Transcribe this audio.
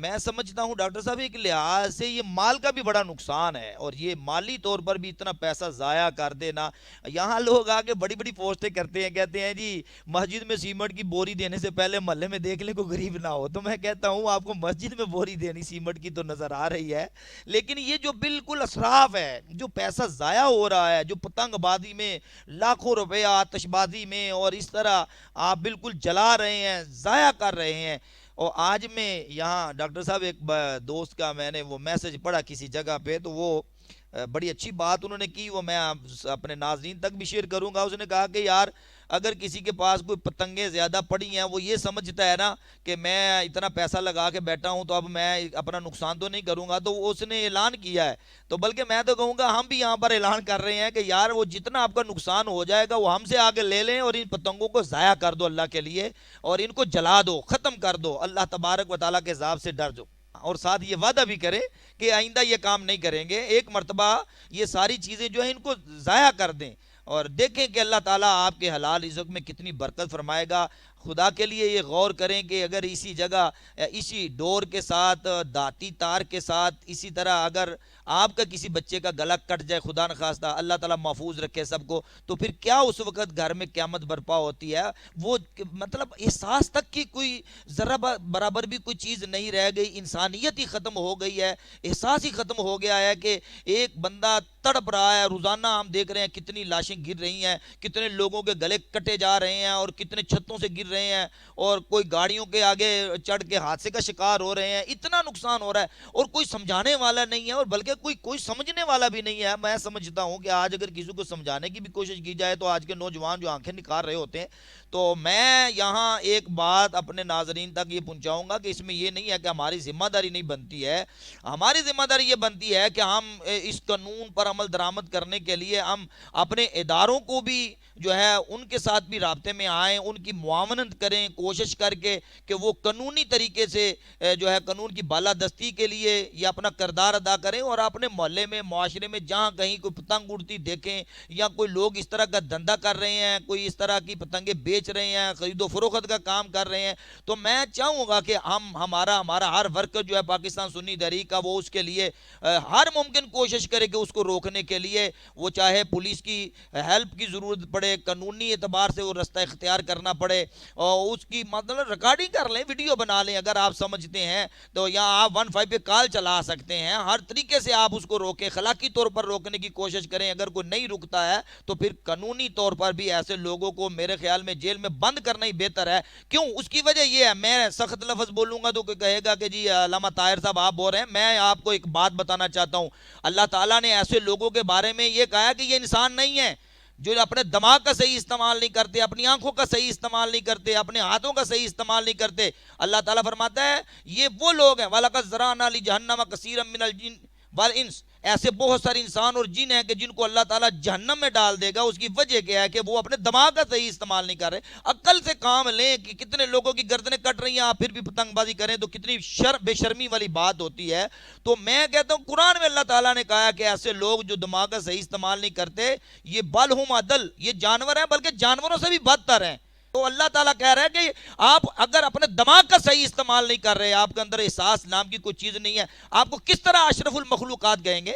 میں سمجھتا ہوں ڈاکٹر صاحب ایک لحاظ سے یہ مال کا بھی بڑا نقصان ہے، اور یہ مالی طور پر بھی اتنا پیسہ ضائع کر دینا۔ یہاں لوگ آ کے بڑی بڑی پوسٹیں کرتے ہیں، کہتے ہیں جی مسجد میں سیمنٹ کی بوری دینے سے پہلے محلے میں دیکھ لیں کوئی غریب نہ ہو۔ تو میں کہتا ہوں آپ کو مسجد میں بوری دینی سیمنٹ کی تو نظر آ رہی ہے، لیکن یہ جو بالکل اسراف ہے، جو پیسہ ضائع ہو رہا ہے، جو پتنگ بازی میں لاکھوں روپے آتش بازی میں اور اس طرح آپ بالکل جلا رہے ہیں، ضائع کر رہے ہیں۔ اور آج میں یہاں ڈاکٹر صاحب ایک دوست کا میں نے وہ میسج پڑھا کسی جگہ پہ، تو وہ بڑی اچھی بات انہوں نے کی، وہ میں اپنے ناظرین تک بھی شیئر کروں گا۔ اس نے کہا کہ یار اگر کسی کے پاس کوئی پتنگیں زیادہ پڑی ہیں، وہ یہ سمجھتا ہے نا کہ میں اتنا پیسہ لگا کے بیٹھا ہوں تو اب میں اپنا نقصان تو نہیں کروں گا، تو اس نے اعلان کیا ہے۔ تو بلکہ میں تو کہوں گا ہم بھی یہاں پر اعلان کر رہے ہیں کہ یار وہ جتنا آپ کا نقصان ہو جائے گا وہ ہم سے آگے لے لیں، اور ان پتنگوں کو ضائع کر دو اللہ کے لیے، اور ان کو جلا دو، ختم کر دو، اللہ تبارک و تعالیٰ کے عذاب سے ڈر دو، اور ساتھ یہ وعدہ بھی کریں کہ آئندہ یہ کام نہیں کریں گے۔ ایک مرتبہ یہ ساری چیزیں جو ہیں ان کو ضائع کر دیں، اور دیکھیں کہ اللہ تعالیٰ آپ کے حلال رزق میں کتنی برکت فرمائے گا۔ خدا کے لیے یہ غور کریں کہ اگر اسی جگہ اسی ڈور کے ساتھ، داتی تار کے ساتھ، اسی طرح اگر آپ کا کسی بچے کا گلا کٹ جائے، خدا نخواستہ اللہ تعالیٰ محفوظ رکھے سب کو، تو پھر کیا اس وقت گھر میں قیامت برپا ہوتی ہے؟ وہ مطلب احساس تک کی کوئی ذرہ برابر بھی کوئی چیز نہیں رہ گئی، انسانیت ہی ختم ہو گئی ہے، احساس ہی ختم ہو گیا ہے کہ ایک بندہ تڑپ رہا ہے۔ روزانہ ہم دیکھ رہے ہیں کتنی لاشیں گر رہی ہیں، کتنے لوگوں کے گلے کٹے جا رہے ہیں، اور کتنے چھتوں سے گر رہے ہیں، اور کوئی گاڑیوں کے آگے چڑھ کے حادثے کا شکار ہو رہے ہیں۔ اتنا نقصان ہو رہا ہے اور کوئی سمجھانے والا نہیں ہے، اور بلکہ کوئی سمجھنے والا بھی نہیں ہے۔ میں سمجھتا ہوں کہ آج اگر کسی کو سمجھانے کی بھی کوشش کی جائے تو آج کے نوجوان جو آنکھیں نکال رہے ہوتے ہیں۔ تو میں یہاں ایک بات اپنے ناظرین تک یہ پہنچاؤں گا کہ اس میں یہ نہیں ہے کہ ہماری ذمہ داری نہیں بنتی ہے، ہماری ذمہ داری یہ بنتی ہے کہ ہم اس قانون پر عمل درآمد کرنے کے لیے ہم اپنے اداروں کو بھی جو ہے ان کے ساتھ بھی رابطے میں آئیں، ان کی معاونت کریں، کوشش کر کے کہ وہ قانونی طریقے سے جو ہے قانون کی بالادستی کے لیے یہ اپنا کردار ادا کریں، اور اپنے محلے میں، معاشرے میں جہاں کہیں کوئی پتنگ اڑتی دیکھیں، یا کوئی لوگ اس طرح کا دھندا کر رہے ہیں، کوئی اس طرح کی پتنگیں بیچ رہے ہیں، خرید و فروخت کا کام کر رہے ہیں، تو میں چاہوں گا کہ ہمارا ہر ورکر جو ہے پاکستان سنی تحریک کا، وہ اس کے لیے ہر ممکن کوشش کرے کہ اس کو روکنے کے لیے، وہ چاہے پولیس کی ہیلپ کی ضرورت پڑے، قانونی اعتبار سے وہ رستہ اختیار کرنا پڑے، اور اس کی مطلب ریکارڈنگ کر لیں، ویڈیو بنا لیں اگر آپ سمجھتے ہیں تو، یا آپ 15 پہ کال چلا سکتے ہیں، ہر طریقے سے آپ اس کو روکیں، اخلاقی طور پر روکنے کی کوشش کریں۔ اگر کوئی نہیں رکتا ہے تو پھر قانونی طور پر بھی ایسے لوگوں کو میرے خیال میں جیل میں بند کرنا ہی بہتر ہے۔ کیوں؟ اس کی وجہ یہ ہے، میں سخت لفظ بولوں گا تو کوئی کہے گا کہ جی علامہ طاہر صاحب آپ بول رہے ہیں، میں آپ کو ایک بات بتانا چاہتا ہوں، اللہ تعالیٰ نے ایسے لوگوں کے بارے میں یہ کہا ہے کہ یہ انسان نہیں ہے، جو اپنے دماغ کا صحیح استعمال نہیں کرتے، اپنی آنکھوں کا صحیح استعمال نہیں کرتے، اپنے ہاتھوں کا صحیح استعمال نہیں کرتے۔ اللہ تعالیٰ فرماتا ہے یہ وہ لوگ ہیں، وَلَقَدْ ذَرَأْنَا لِجَهَنَّمَ كَثِيرًا مِنَ الْجِنِّ وَالْإِنسِ، ایسے بہت سارے انسان اور جن ہیں کہ جن کو اللہ تعالیٰ جہنم میں ڈال دے گا۔ اس کی وجہ کیا ہے کہ وہ اپنے دماغ کا صحیح استعمال نہیں کر رہے۔ عقل سے کام لیں کہ کتنے لوگوں کی گردنیں کٹ رہی ہیں، آپ پھر بھی پتنگ بازی کریں تو کتنی بے شرمی والی بات ہوتی ہے۔ تو میں کہتا ہوں قرآن میں اللہ تعالیٰ نے کہا کہ ایسے لوگ جو دماغ کا صحیح استعمال نہیں کرتے، یہ بل ہم عدل، یہ جانور ہیں، بلکہ جانوروں سے بھی بدتر ہیں۔ تو اللہ تعالیٰ کہہ رہا ہے کہ آپ اگر اپنے دماغ کا صحیح استعمال نہیں کر رہے، آپ کے اندر احساس نام کی کوئی چیز نہیں ہے، آپ کو کس طرح اشرف المخلوقات کہیں گے؟